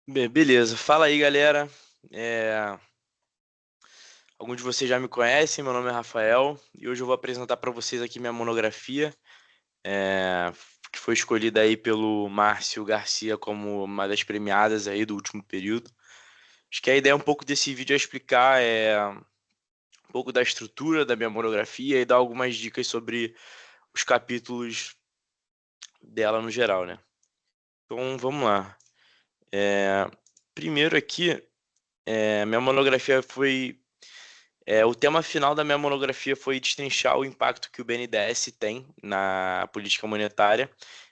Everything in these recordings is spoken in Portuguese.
Beleza, fala aí, galera. É, Alguns de vocês já me conhecem, meu nome é Rafael e hoje eu vou apresentar para vocês aqui minha monografia, é, que foi escolhida aí pelo Márcio Garcia como uma das premiadas aí do último período. Acho que a ideia um pouco desse vídeo é explicar um pouco da estrutura da minha monografia e dar algumas dicas sobre os capítulos dela no geral, né? Então vamos lá. É, Primeiro aqui, minha monografia foi o tema final da minha monografia foi destrinchar o impacto que o BNDES tem na política monetária,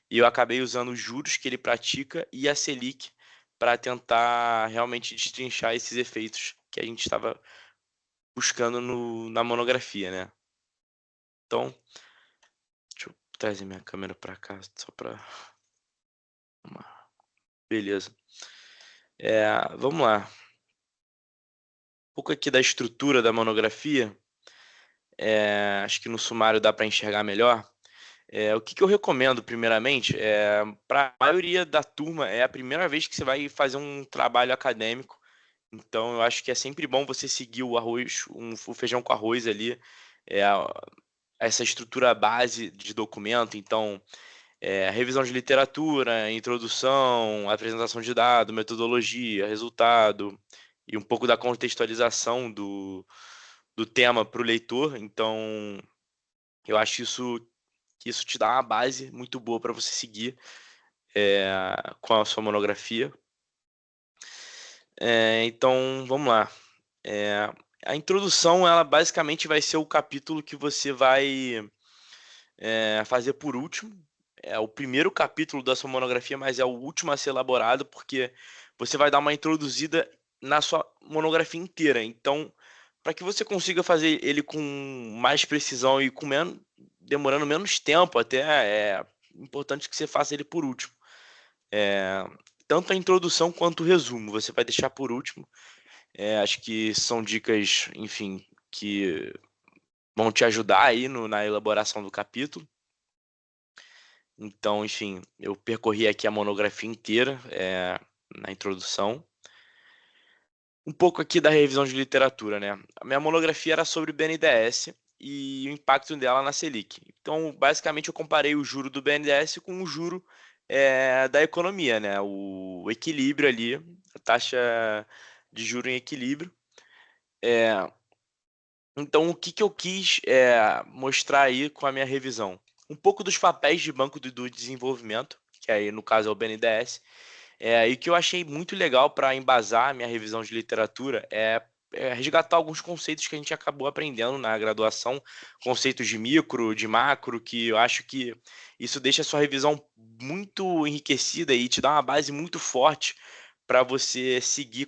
e eu acabei usando os juros que ele pratica e a Selic para tentar realmente destrinchar esses efeitos que a gente estava buscando na monografia, né? Então, deixa eu trazer minha câmera para cá só para. Beleza. Vamos lá. Um pouco aqui da estrutura da monografia. Acho que no sumário dá para enxergar melhor. O que eu recomendo, primeiramente, para a maioria da turma, é a primeira vez que você vai fazer um trabalho acadêmico. Então, eu acho que é sempre bom você seguir o arroz, o feijão com arroz ali, é, a- essa estrutura base de documento. Então, revisão de literatura, introdução, apresentação de dado, metodologia, resultado e um pouco da contextualização do tema para o leitor. Então, eu acho que isso te dá uma base muito boa para você seguir com a sua monografia. Então, vamos lá. É, a introdução, ela basicamente vai ser o capítulo que você vai fazer por último. É o primeiro capítulo da sua monografia, mas é o último a ser elaborado, porque você vai dar uma introduzida na sua monografia inteira. Então, para que você consiga fazer ele com mais precisão e com demorando menos tempo, até é importante que você faça ele por último. É, Tanto a introdução quanto o resumo, você vai deixar por último. Acho que são dicas, enfim, que vão te ajudar aí na elaboração do capítulo. Então, enfim, eu percorri aqui a monografia inteira, na introdução. Um pouco aqui da revisão de literatura, né? A minha monografia era sobre o BNDES e o impacto dela na Selic. Então, basicamente, eu comparei o juro do BNDES com o juro da economia, né? O equilíbrio ali, a taxa de juro em equilíbrio. É, então, o que que eu quis mostrar aí com a minha revisão? Um pouco dos papéis de Banco do Desenvolvimento, que aí no caso é o BNDES, e o que eu achei muito legal para embasar a minha revisão de literatura é resgatar alguns conceitos que a gente acabou aprendendo na graduação, conceitos de micro, de macro, que eu acho que isso deixa a sua revisão muito enriquecida e te dá uma base muito forte para você seguir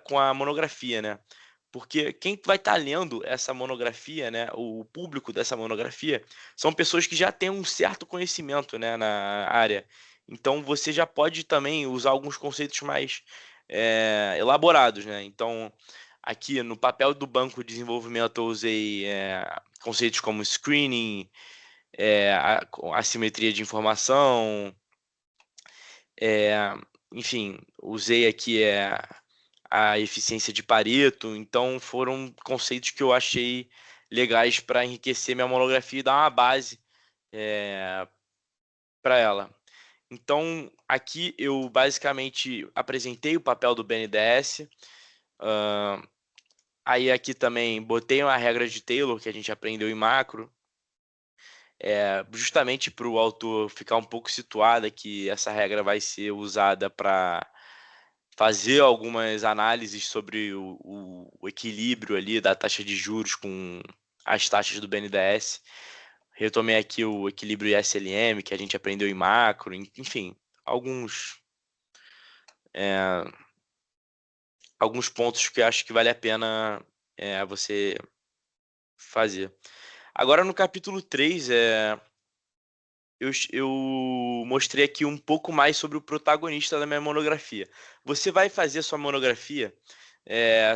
com a monografia, né? Porque quem vai estar lendo essa monografia, né, o público dessa monografia, são pessoas que já têm um certo conhecimento, né, na área. Então você já pode também usar alguns conceitos mais elaborados, né? Então aqui no papel do banco de desenvolvimento eu usei conceitos como screening, assimetria de informação, é, enfim, usei aqui a eficiência de Pareto. Então foram conceitos que eu achei legais para enriquecer minha monografia e dar uma base para ela. Então, aqui eu basicamente apresentei o papel do BNDES. ahn, Aí aqui também botei uma regra de Taylor que a gente aprendeu em macro, justamente para o autor ficar um pouco situado que essa regra vai ser usada para fazer algumas análises sobre o equilíbrio ali da taxa de juros com as taxas do BNDES. Retomei aqui o equilíbrio ISLM que a gente aprendeu em macro, enfim, alguns é, alguns pontos que eu acho que vale a pena você fazer. Agora no capítulo 3, eu mostrei aqui um pouco mais sobre o protagonista da minha monografia. Você vai fazer sua monografia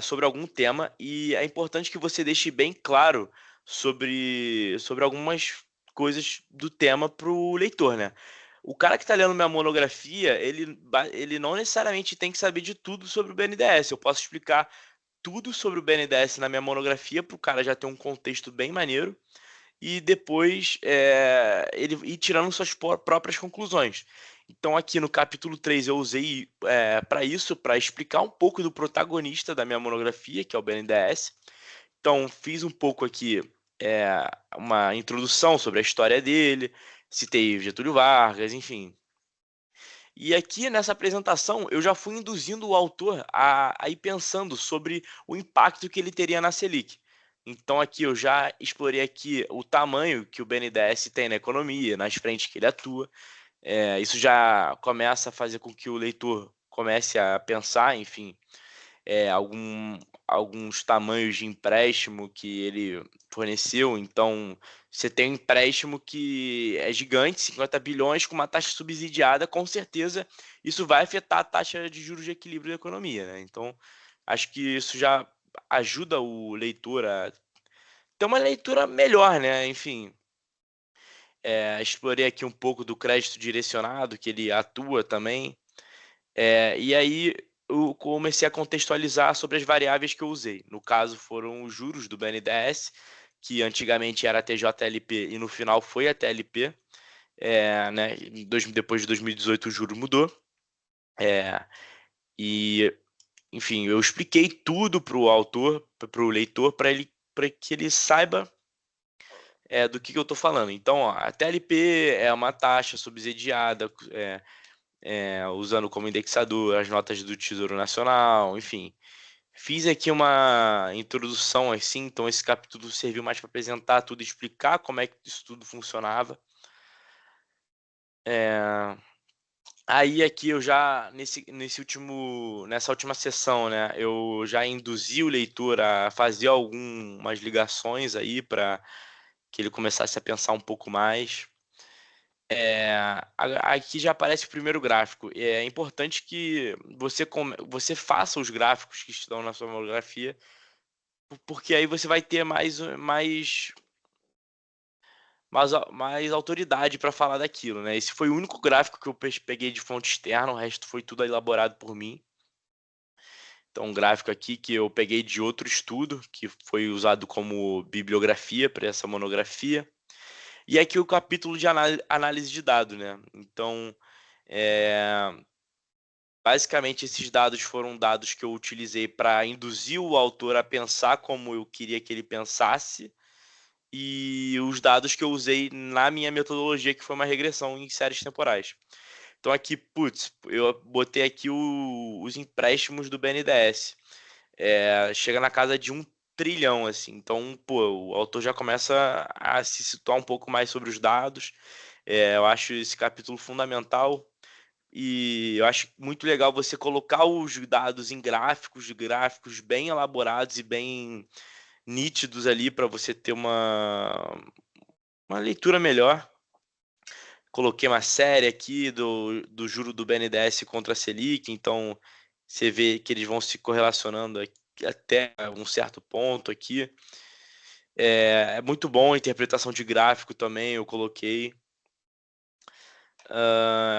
sobre algum tema e é importante que você deixe bem claro sobre algumas coisas do tema para o leitor, né? o cara que está lendo minha monografia, ele não necessariamente tem que saber de tudo sobre o BNDES. Eu posso explicar tudo sobre o BNDES na minha monografia para o cara já ter um contexto bem maneiro e depois ele ir tirando suas próprias conclusões. Então, aqui no capítulo 3 eu usei para isso, para explicar um pouco do protagonista da minha monografia, que é o BNDES. Então, fiz um pouco aqui uma introdução sobre a história dele, citei Getúlio Vargas, enfim. E aqui nessa apresentação eu já fui induzindo o autor a ir pensando sobre o impacto que ele teria na Selic. Então aqui eu já explorei aqui o tamanho que o BNDES tem na economia, nas frentes que ele atua. Isso já começa a fazer com que o leitor comece a pensar, enfim, alguns tamanhos de empréstimo que ele forneceu. Então, você tem um empréstimo que é gigante, 50 bilhões, com uma taxa subsidiada, com certeza isso vai afetar a taxa de juros de equilíbrio da economia, né? Então, acho que isso já ajuda o leitor a ter uma leitura melhor, né? Enfim, explorei aqui um pouco do crédito direcionado, que ele atua também. E aí eu comecei a contextualizar sobre as variáveis que eu usei. No caso, foram os juros do BNDES, que antigamente era TJLP e no final foi a TLP. Né, depois de 2018 o juro mudou. E, enfim, eu expliquei tudo para o autor, para o leitor, para que ele saiba do que eu estou falando. Então, ó, a TLP é uma taxa subsidiada, usando como indexador as notas do Tesouro Nacional, enfim. Fiz aqui uma introdução assim, então esse capítulo serviu mais para apresentar tudo, explicar como é que isso tudo funcionava. Aí aqui eu já nessa última sessão, né, eu já induzi o leitor a fazer algumas ligações aí para que ele começasse a pensar um pouco mais. Aqui já aparece o primeiro gráfico. É importante que você faça os gráficos que estão na sua monografia, porque aí você vai ter mais autoridade para falar daquilo, né? Esse foi o único gráfico que eu peguei de fonte externa, o resto foi tudo elaborado por mim. Então, um gráfico aqui que eu peguei de outro estudo, que foi usado como bibliografia para essa monografia. E aqui o capítulo de análise de dados, né? Então, é, basicamente, esses dados foram dados que eu utilizei para induzir o autor a pensar como eu queria que ele pensasse, e os dados que eu usei na minha metodologia, que foi uma regressão em séries temporais. Então aqui, putz, eu botei aqui os empréstimos do BNDES. Chega na casa de 1 trilhão, assim. Então, pô, o autor já começa a se situar um pouco mais sobre os dados. Eu acho esse capítulo fundamental. E eu acho muito legal você colocar os dados em gráficos bem elaborados e bem nítidos ali para você ter uma leitura melhor. Coloquei uma série aqui do juro do BNDES contra a Selic, então você vê que eles vão se correlacionando até um certo ponto aqui. É muito bom a interpretação de gráfico também, eu coloquei.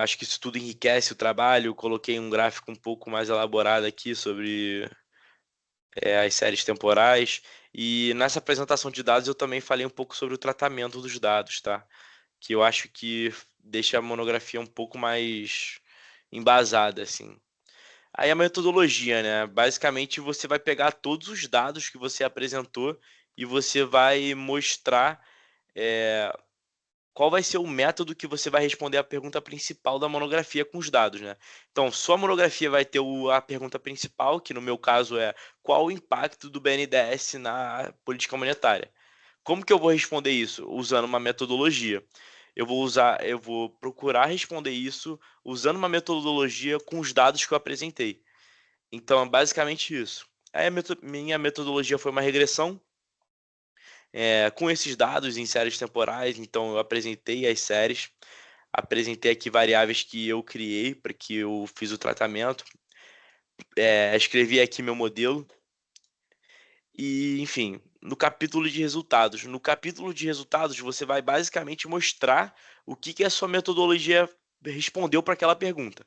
Acho que isso tudo enriquece o trabalho. Eu coloquei um gráfico um pouco mais elaborado aqui sobre as séries temporais. E nessa apresentação de dados eu também falei um pouco sobre o tratamento dos dados, tá? Que eu acho que deixa a monografia um pouco mais embasada, assim. Aí a metodologia, né? Basicamente você vai pegar todos os dados que você apresentou e você vai mostrar é, qual vai ser o método que você vai responder a pergunta principal da monografia com os dados, né? Então, sua monografia vai ter a pergunta principal, que no meu caso é qual o impacto do BNDES na política monetária. Como que eu vou responder isso? Usando uma metodologia. Eu vou procurar responder isso usando uma metodologia com os dados que eu apresentei. Então, é basicamente isso. Aí minha metodologia foi uma regressão com esses dados em séries temporais. Então, eu apresentei as séries, apresentei aqui variáveis que eu criei para que eu fiz o tratamento, escrevi aqui meu modelo e, enfim, no capítulo de resultados. No capítulo de resultados, você vai basicamente mostrar o que a sua metodologia respondeu para aquela pergunta.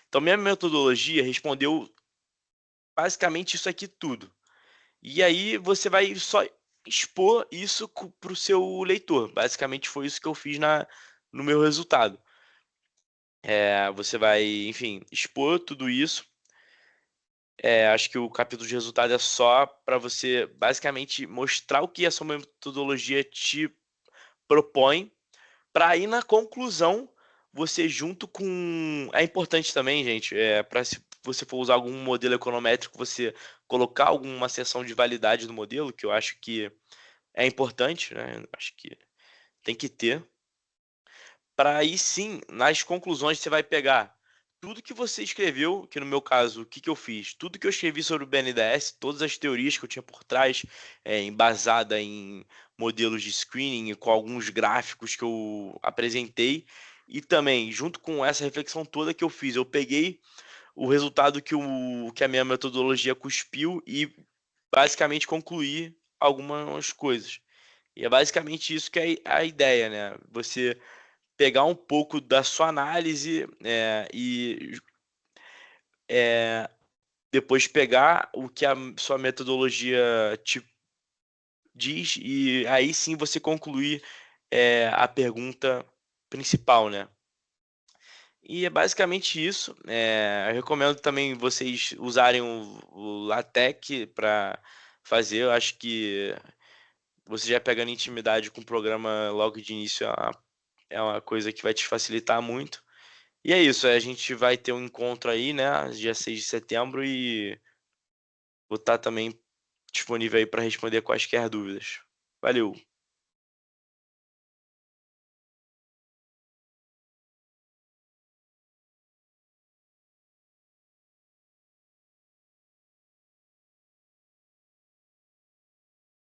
Então, minha metodologia respondeu basicamente isso aqui tudo. E aí você vai só expor isso para o seu leitor. Basicamente foi isso que eu fiz no meu resultado. Você vai, enfim, expor tudo isso. Acho que o capítulo de resultado é só para você basicamente mostrar o que a sua metodologia te propõe, para aí na conclusão você junto com. É importante também, gente, para se você for usar algum modelo econométrico, você colocar alguma seção de validade do modelo, que eu acho que é importante, né? Acho que tem que ter. Para aí sim, nas conclusões, você vai pegar tudo que você escreveu, que no meu caso, o que que eu fiz? Tudo que eu escrevi sobre o BNDES, todas as teorias que eu tinha por trás, embasada em modelos de screening, com alguns gráficos que eu apresentei, e também, junto com essa reflexão toda que eu fiz, eu peguei o resultado que a minha metodologia cuspiu e basicamente concluí algumas coisas. E é basicamente isso que é a ideia, né? Você pegar um pouco da sua análise e depois pegar o que a sua metodologia te diz e aí sim você concluir a pergunta principal, né? E é basicamente isso. Eu recomendo também vocês usarem o LaTeX para fazer. Eu acho que você já pegando intimidade com o programa logo de início é uma coisa que vai te facilitar muito. E é isso, a gente vai ter um encontro aí, né, dia 6 de setembro e vou estar também disponível aí para responder quaisquer dúvidas. Valeu!